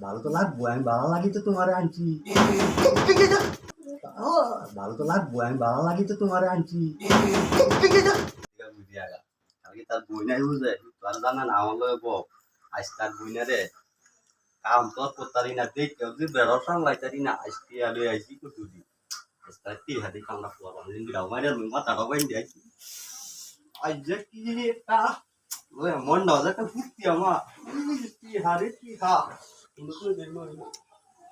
ভালো তো লাগবো, আমি ভালো লাগি তো তোমারে আনছি। ভালো তো লাগবো, আমি ভালো লাগি তো তোমারে আনছি। কালকে তার বই নাই বুঝে তোর জানা না আমার লগে বউ আজ তার বই না রে কাম তো করতারি না দেখ যদি বেড়াও সামলাইতারি না আজকে আলো আইছি কত দি আজকে তি হাতে কামড়া পোয়া আমি দিলাম মাইরা মাথাটা বাইন দিয়েছি আজ যে কি এটা ওই মন না যে ফুটি আমার কি হারে কি হা কিন্তু কোন দিন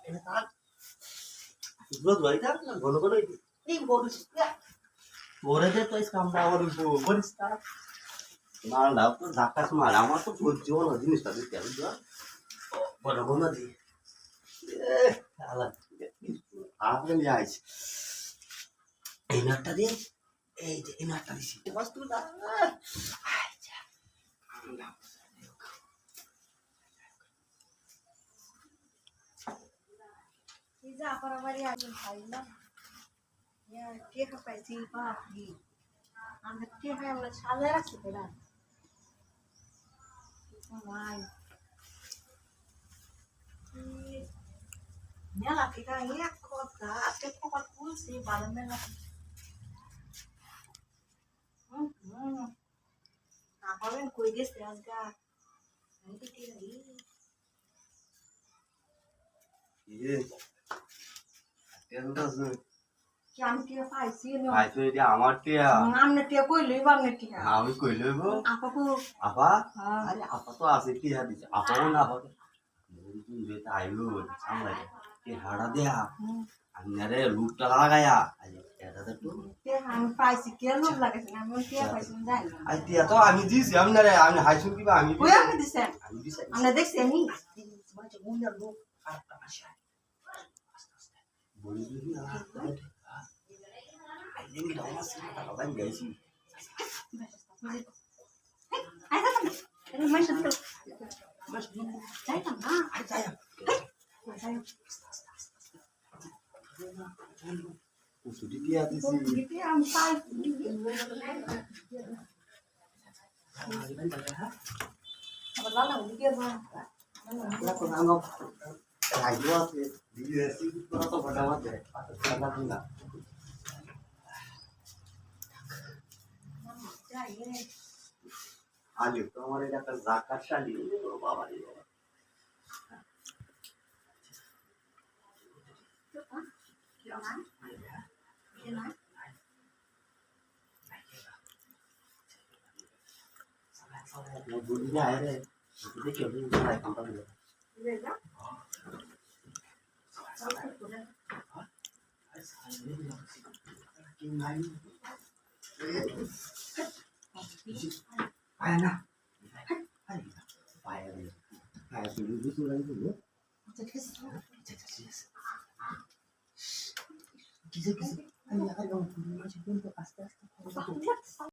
এটা তার রোজ বাইটা না ঘন ঘন এই বড় ওরে যে তো কামড়া আমার বড় স্টার মাল দাও তো ধাক্কাস মার আমার তো সহ্য হলো জিনিসটা দিতে হবে বড় বন্ধ দি আপনি নিয়ে আইছি এই নাটটা দিয়ে এই যে এই নাটটা দিছি বস্তুটা Pizza para variar yung kaila. Yan, kaya ka pa sipa. Ang kaya kaya wala salera sa pera. Kumay. Niya laki ka iya ko ta. Ate ko pa cool si balan na lang. Ako rin kuigis tiras ka. Ang titira ইয়ে তেলটা কি আমি টিয়া পাইছি না আইছো এটা আমার টিয়া আমনে টিয়া কইলই বামনে টিয়া আমি কই লইব আপাকো আপা আরে আপা তো আছে টিয়া দিছে আপাও না আপা তুই যে আইলো সামলাই কি হাড়া দেয়া আন্নারে লুকটা লাগায়া আরে এটা তো টিয়া আমি পাইছি কে লোক লাগাছে না আমি টিয়া পাইছি না জানি আই টিয়া তো আমি দিছি আমনারে আমি হাইছুন কিবা আমি কই আমি দিছেন আমি দিছি আমরা দেখছি আমি মাঝে মুন্ডা লোক আর তামাশা বলি দিবি না আই দিন গিলা আমার সিনা টাকা বান গাইছি আই দাদা এই মাইশ তো মাস দিন যাই না আই যায় ও সুদি দিয়া দিছি দিতে আমি পাইছি আবার লালা দিকে না la cosa no ayuda a decir que no toca nada de para la vida যাই রে ali তো আমার এটা একটা জাকাত শালি ও বাবা রে mo budi ya ere itu ke ni sai kampung ni Ayah nak, ayah ni, ayah dulu lagi dulu. Kisah, ayah ada orang macam tu, pasti.